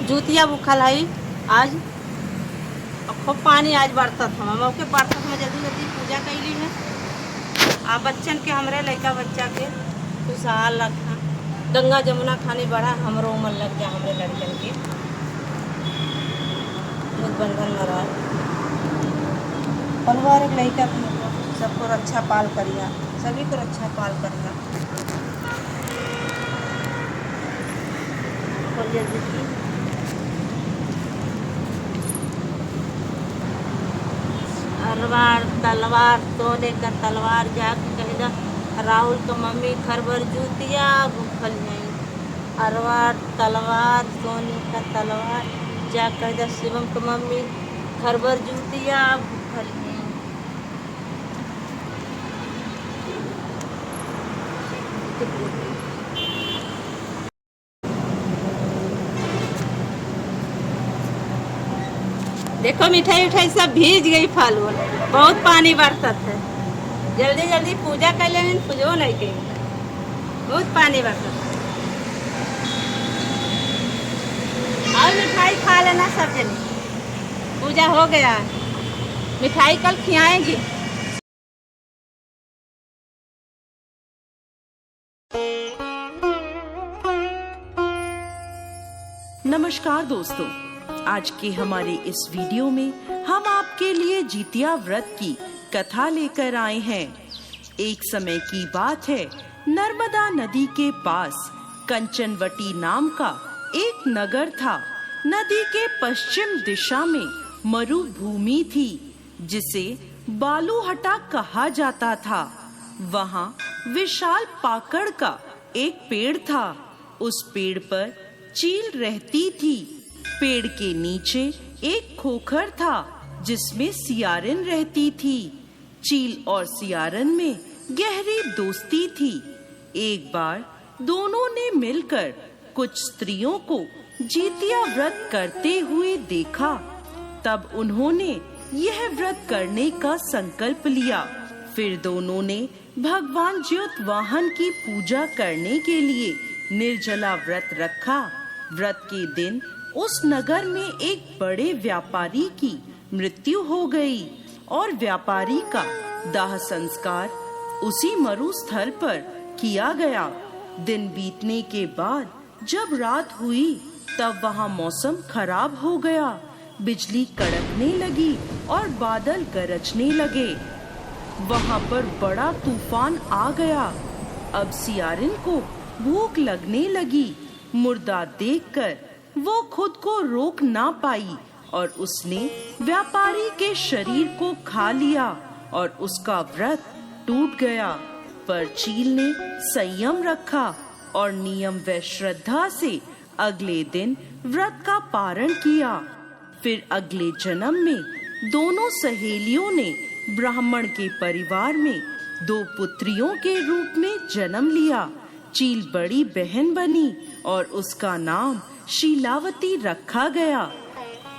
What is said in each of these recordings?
जूतिया भूखल है आज। खूब पानी आज बरसत हम मौके बरसत में जल्दी जल्दी पूजा कैली है। आ बच्चन के हमरे लड़का बच्चा के खुशहाल रखा, गंगा जमुना खाने बड़ा हमरो मन लग जा, हमरे लड़कन के बंधन महाराज परिवार एक लड़का सबको रक्षा पाल करिया, सभी को रक्षा पाल करिया। अरवार तलवार सोने का तलवार जाके कह दा राहुल का मम्मी खरबर जूतिया भूखल है। अरवार तलवार सोने का तलवार जा कह दा शिवम का मम्मी खरबर जूतिया भूखल है। देखो मिठाई उठाई सब भीज गई, फल वल बहुत पानी बरसत है। जल्दी जल्दी पूजा कर लेने, पूजो नहीं कही, बहुत पानी बरसत है। और मिठाई खा लेना सब जने, पूजा हो गया, मिठाई कल खिलाएंगे। नमस्कार दोस्तों, आज के हमारे इस वीडियो में हम आपके लिए जितिया व्रत की कथा लेकर आए हैं। एक समय की बात है, नर्मदा नदी के पास कंचनवटी नाम का एक नगर था। नदी के पश्चिम दिशा में मरुभूमि थी जिसे बालूहटा कहा जाता था। वहाँ विशाल पाकड़ का एक पेड़ था। उस पेड़ पर चील रहती थी। पेड़ के नीचे एक खोखर था जिसमें सियारिन रहती थी। चील और सियारिन में गहरी दोस्ती थी। एक बार दोनों ने मिलकर कुछ स्त्रियों को जितिया व्रत करते हुए देखा। तब उन्होंने यह व्रत करने का संकल्प लिया। फिर दोनों ने भगवान ज्योतवाहन की पूजा करने के लिए निर्जला व्रत रखा। व्रत के दिन उस नगर में एक बड़े व्यापारी की मृत्यु हो गई और व्यापारी का दाह संस्कार उसी मरुस्थल पर किया गया। दिन बीतने के बाद जब रात हुई तब वहाँ मौसम खराब हो गया। बिजली कड़कने लगी और बादल गरजने लगे। वहाँ पर बड़ा तूफान आ गया। अब सियारिन को भूख लगने लगी। मुर्दा देखकर वो खुद को रोक ना पाई और उसने व्यापारी के शरीर को खा लिया और उसका व्रत टूट गया। पर चील ने संयम रखा और नियम व श्रद्धा से अगले दिन व्रत का पारण किया। फिर अगले जन्म में दोनों सहेलियों ने ब्राह्मण के परिवार में 2 पुत्रियों के रूप में जन्म लिया। चील बड़ी बहन बनी और उसका नाम शीलावती रखा गया।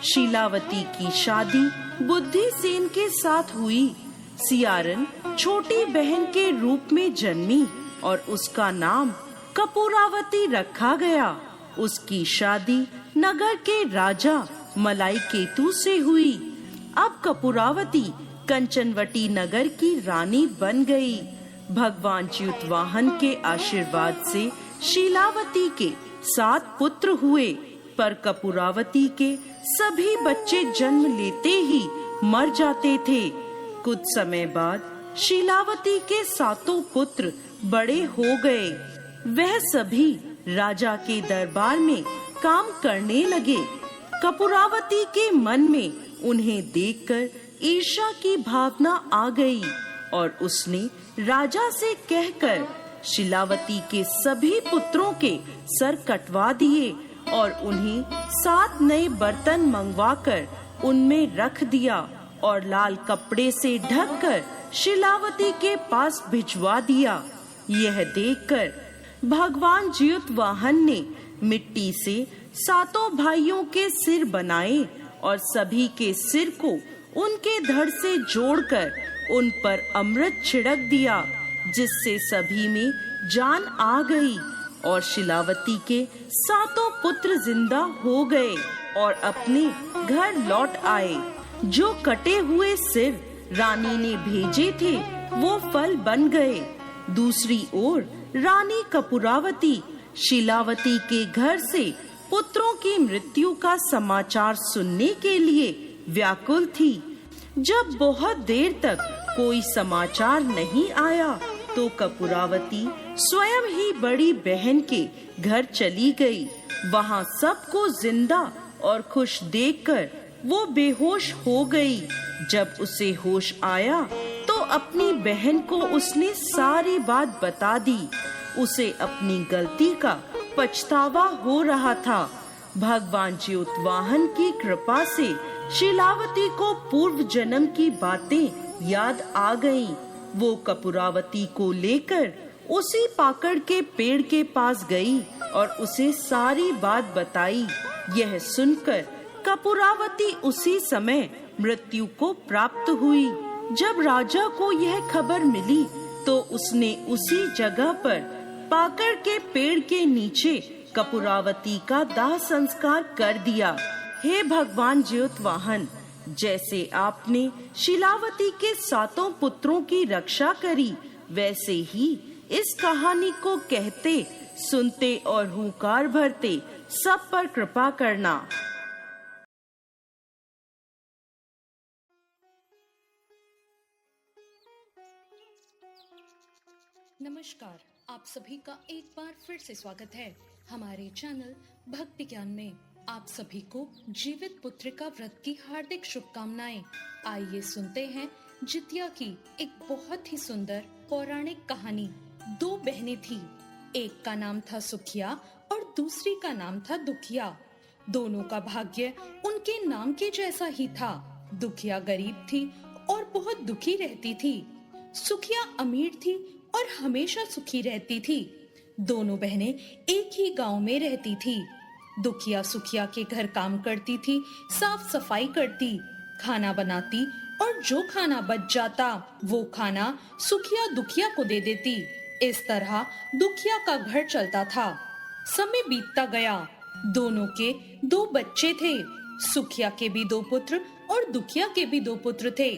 शीलावती की शादी बुद्धिसेन के साथ हुई। सियारिन छोटी बहन के रूप में जन्मी और उसका नाम कपूरावती रखा गया। उसकी शादी नगर के राजा मलाई केतु से हुई। अब कपूरावती कंचनवटी नगर की रानी बन गई। भगवान ज्योतवाहन के आशीर्वाद से शीलावती के 7 पुत्र हुए, पर कपूरावती के सभी बच्चे जन्म लेते ही मर जाते थे। कुछ समय बाद शीलावती के 7 पुत्र बड़े हो गए। वह सभी राजा के दरबार में काम करने लगे। कपूरावती के मन में उन्हें देखकर ईर्ष्या की भावना आ गई और उसने राजा से कहकर शीलावती के सभी पुत्रों के सर कटवा दिए और उन्हें 7 नए बर्तन मंगवाकर उनमें रख दिया और लाल कपड़े से ढककर शीलावती के पास भिजवा दिया। यह देखकर भगवान ज्योतवाहन ने मिट्टी से 7 भाइयों के सिर बनाए और सभी के सिर को उनके धड़ से जोड़कर उन पर अमृत छिड़क दिया, जिससे सभी में जान आ गई और शिलावती के 7 पुत्र जिंदा हो गए और अपने घर लौट आए। जो कटे हुए सिर रानी ने भेजे थे वो फल बन गए। दूसरी ओर रानी कपूरावती शिलावती के घर से पुत्रों की मृत्यु का समाचार सुनने के लिए व्याकुल थी। जब बहुत देर तक कोई समाचार नहीं आया तो कपूरावती स्वयं ही बड़ी बहन के घर चली गई। वहाँ सबको जिंदा और खुश देखकर वो बेहोश हो गई। जब उसे होश आया तो अपनी बहन को उसने सारी बात बता दी। उसे अपनी गलती का पछतावा हो रहा था। भगवान ज्योतवाहन की कृपा से शिलावती को पूर्व जन्म की बातें याद आ गईं। वो कपूरावती को लेकर उसी पाकड़ के पेड़ के पास गई और उसे सारी बात बताई। यह सुनकर कपूरावती उसी समय मृत्यु को प्राप्त हुई। जब राजा को यह खबर मिली तो उसने उसी जगह पर पाकड़ के पेड़ के नीचे कपूरावती का दाह संस्कार कर दिया। हे भगवान ज्योतवाहन, जैसे आपने शिलावती के 7 पुत्रों की रक्षा करी, वैसे ही इस कहानी को कहते, सुनते और हुंकार भरते सब पर कृपा करना। नमस्कार, आप सभी का एक बार फिर से स्वागत है हमारे चैनल भक्ति ज्ञान में। आप सभी को जीवित पुत्रिका व्रत की हार्दिक शुभकामनाएं। आइए सुनते हैं जितिया की एक बहुत ही सुंदर पौराणिक कहानी। 2 बहनें थी, एक का नाम था सुखिया और दूसरी का नाम था दुखिया। दोनों का भाग्य उनके नाम के जैसा ही था। दुखिया गरीब थी और बहुत दुखी रहती थी। सुखिया अमीर थी और हमेशा सुखी रहती थी। दोनों बहनें एक ही गांव में रहती थी। दुखिया सुखिया के घर काम करती थी, साफ सफाई करती, खाना बनाती और जो खाना बच जाता वो खाना सुखिया दुखिया को दे देती। इस तरह दुखिया का घर चलता था। समय बीतता गया। दोनों के 2 बच्चे थे। सुखिया के भी 2 पुत्र और दुखिया के भी 2 पुत्र थे।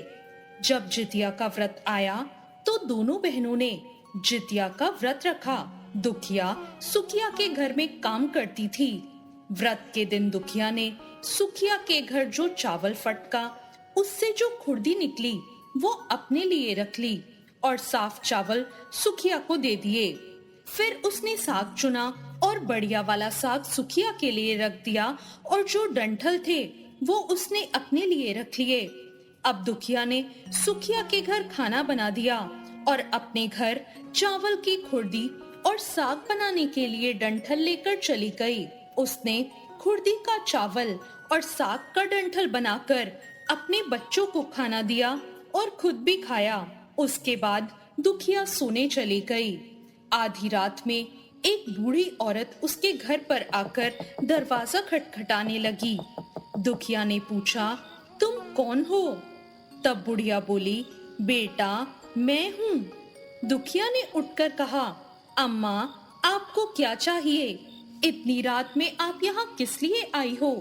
जब जितिया का व्रत आया तो दोनों बहनों ने जितिया का व्रत रखा। दुखिया सुखिया के घर में काम करती थी। व्रत के दिन दुखिया ने सुखिया के घर जो चावल फटका, उससे जो खुर्दी निकली वो अपने लिए रख ली और साफ चावल सुखिया को दे दिए। फिर उसने साग चुना और बढ़िया वाला साग सुखिया के लिए रख दिया और जो डंठल थे वो उसने अपने लिए रख लिए। अब दुखिया ने सुखिया के घर खाना बना दिया और अपने घर चावल की खुर्दी और साग बनाने के लिए डंठल लेकर चली गई। उसने खुर्दी का चावल और साग का डंठल बनाकर अपने बच्चों को खाना दिया और खुद भी खाया। उसके बाद दुखिया सोने चली गई। आधी रात में एक बूढ़ी औरत उसके घर पर आकर दरवाजा खटखटाने लगी। दुखिया ने पूछा, तुम कौन हो? तब बुढ़िया बोली, बेटा मैं हूँ। दुखिया ने उठकर कहा, अम्मा आपको क्या चाहिए? इतनी रात में आप यहाँ किस लिए आई हो?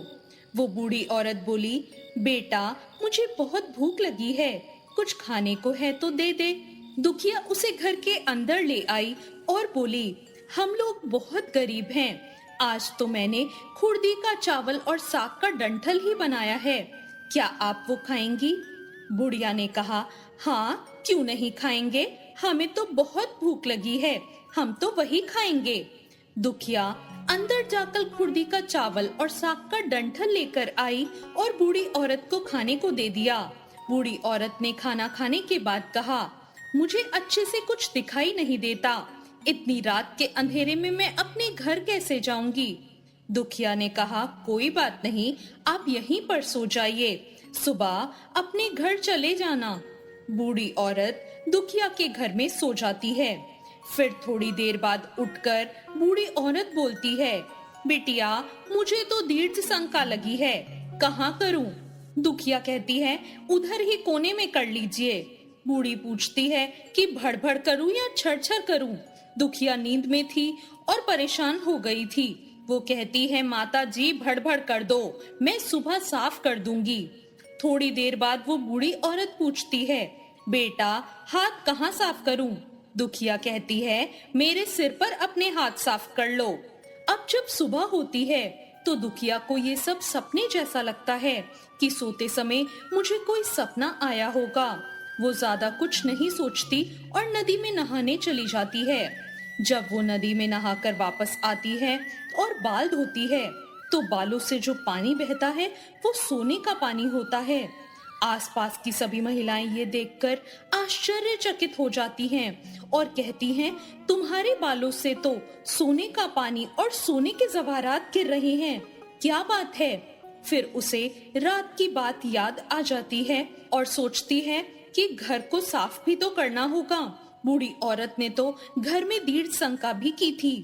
वो बूढ़ी औरत बोली, बेटा मुझे बहुत भूख लगी है, कुछ खाने को है तो दे दे। दुखिया उसे घर के अंदर ले आई और बोली, हम लोग बहुत गरीब हैं, आज तो मैंने खुर्दी का चावल और साग का डंठल ही बनाया है, क्या आप वो खाएंगी? बुढ़िया ने कहा, हाँ क्यों नहीं खाएंगे, हमें तो बहुत भूख लगी है, हम तो वही खाएंगे। दुखिया अंदर जाकर खुर्दी का चावल और साग का डंठल लेकर आई और बूढ़ी औरत को खाने को दे दिया। बूढ़ी औरत ने खाना खाने के बाद कहा, मुझे अच्छे से कुछ दिखाई नहीं देता, इतनी रात के अंधेरे में मैं अपने घर कैसे जाऊंगी? दुखिया ने कहा, कोई बात नहीं, आप यहीं पर सो जाइए, सुबह अपने घर चले जाना। बूढ़ी औरत दुखिया के घर में सो जाती है। फिर थोड़ी देर बाद उठकर बूढ़ी औरत बोलती है, बिटिया मुझे तो दीर्घ शंका लगी है, कहाँ करूं? दुखिया कहती है, उधर ही कोने में कर लीजिए। बूढ़ी पूछती है कि भड़भड़ करूं या छरछर करूं? दुखिया नींद में थी और परेशान हो गई थी। वो कहती है, माता जी भड़-भड़ कर दो, मैं सुबह साफ कर दूंगी। थोड़ी देर बाद वो बूढ़ी औरत पूछती है, बेटा हाथ कहाँ साफ करूं? दुखिया कहती है, मेरे सिर पर अपने हाथ साफ कर लो। अब जब सुबह होती है तो दुखिया को ये सब सपने जैसा लगता है कि सोते समय मुझे कोई सपना आया होगा। वो ज्यादा कुछ नहीं सोचती और नदी में नहाने चली जाती है। जब वो नदी में नहाकर वापस आती है और बाल धोती है तो बालों से जो पानी बहता है वो सोने का पानी होता है। आसपास की सभी महिलाएं ये देखकर आश्चर्यचकित हो जाती हैं और कहती हैं, तुम्हारे बालों से तो सोने का पानी और सोने के जवाहरात गिर रहे हैं, क्या बात है? फिर उसे रात की बात याद आ जाती है और सोचती है कि घर को साफ भी तो करना होगा। बूढ़ी औरत ने तो घर में दीढ़ शंका भी की थी।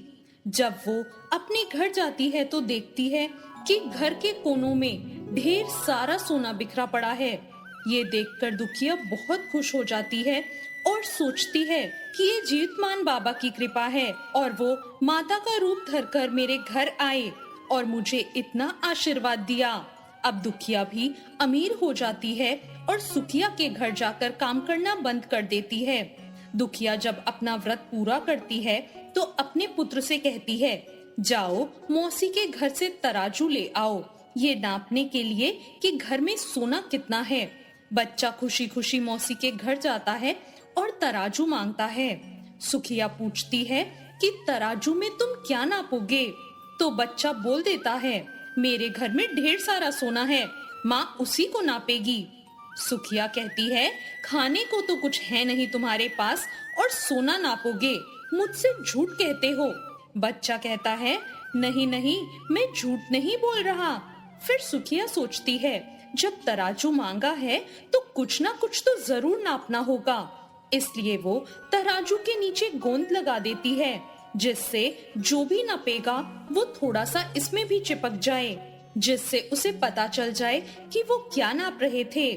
जब वो अपने घर जाती है तो देखती है कि घर के कोनों में ढेर सारा सोना बिखरा पड़ा है। ये देखकर दुखिया बहुत खुश हो जाती है और सोचती है कि ये जीतमान बाबा की कृपा है और वो माता का रूप धरकर मेरे घर आए और मुझे इतना आशीर्वाद दिया। अब दुखिया भी अमीर हो जाती है और सुखिया के घर जाकर काम करना बंद कर देती है। दुखिया जब अपना व्रत पूरा करती है तो अपने पुत्र से कहती है, जाओ मौसी के घर से तराजू ले आओ, ये नापने के लिए कि घर में सोना कितना है। बच्चा खुशी खुशी मौसी के घर जाता है और तराजू मांगता है। सुखिया पूछती है कि तराजू में तुम क्या नापोगे? तो बच्चा बोल देता है, मेरे घर में ढेर सारा सोना है, माँ उसी को नापेगी। सुखिया कहती है, खाने को तो कुछ है नहीं तुम्हारे पास और सोना नापोगे, मुझसे झूठ कहते हो। बच्चा कहता है, नहीं नहीं, मैं झूठ नहीं बोल रहा। फिर सुखिया सोचती है, जब तराजू मांगा है तो कुछ ना कुछ तो जरूर नापना होगा। इसलिए वो तराजू के नीचे गोंद लगा देती है, जिससे जो भी नपेगा वो थोड़ा सा इसमें भी चिपक जाए, जिससे उसे पता चल जाए कि वो क्या नाप रहे थे।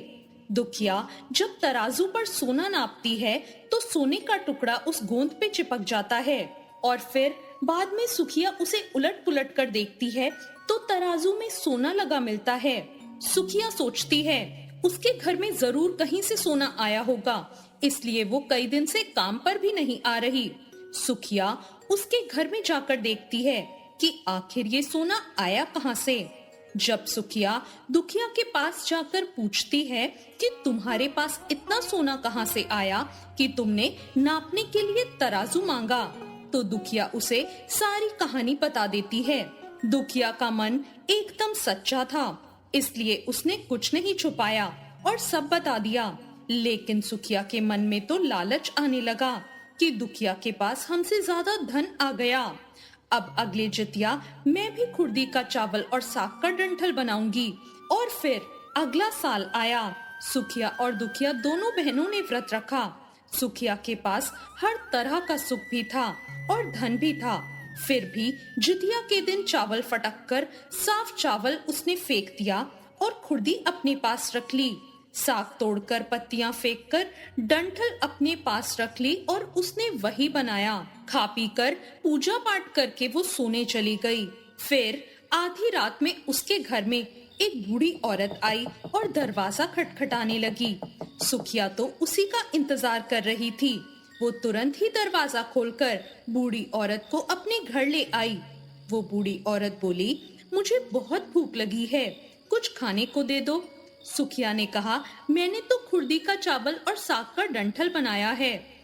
दुखिया जब तराजू पर सोना नापती है तो सोने का टुकड़ा उस गोंद पे चिपक जाता है और फिर बाद में सुखिया उसे उलट पुलट कर देखती है तो तराजू में सोना लगा मिलता है। सुखिया सोचती है, उसके घर में जरूर कहीं से सोना आया होगा, इसलिए वो कई दिन से काम पर भी नहीं आ रही। सुखिया उसके घर में जाकर देखती है कि आखिर ये सोना आया कहाँ से। जब सुखिया दुखिया के पास जाकर पूछती है कि तुम्हारे पास इतना सोना कहाँ से आया कि तुमने नापने के लिए तराजू मांगा, तो दुखिया उसे सारी कहानी बता देती है। दुखिया का मन एकदम सच्चा था, इसलिए उसने कुछ नहीं छुपाया और सब बता दिया। लेकिन सुखिया के मन में तो लालच आने लगा कि दुखिया के पास हमसे ज्यादा धन आ गया। अब अगले जितिया मैं भी खुर्दी का चावल और साग का डंठल बनाऊंगी। और फिर अगला साल आया। सुखिया और दुखिया दोनों बहनों ने व्रत रखा। सुखिया के पास हर तरह का सुख भी था और धन भी था। फिर भी जितिया के दिन चावल फटक कर साफ चावल उसने फेंक दिया और खुर्दी अपने पास रख ली। साग तोड़कर पत्तियां फेंककर डंठल अपने पास रख ली और उसने वही बनाया। खा पी कर पूजा पाठ करके वो सोने चली गई। फिर आधी रात में उसके घर में एक बूढ़ी औरत आई और दरवाजा खटखटाने लगी। सुखिया तो उसी का इंतजार कर रही थी। वो तुरंत ही दरवाजा खोलकर बूढ़ी औरत को अपने घर ले आई। वो बूढ़ी औरत बोली, मुझे बहुत भूख लगी है, कुछ खाने को दे दो। सुखिया ने कहा, मैंने तो खुर्दी का चावल और साग का डंठल बनाया है।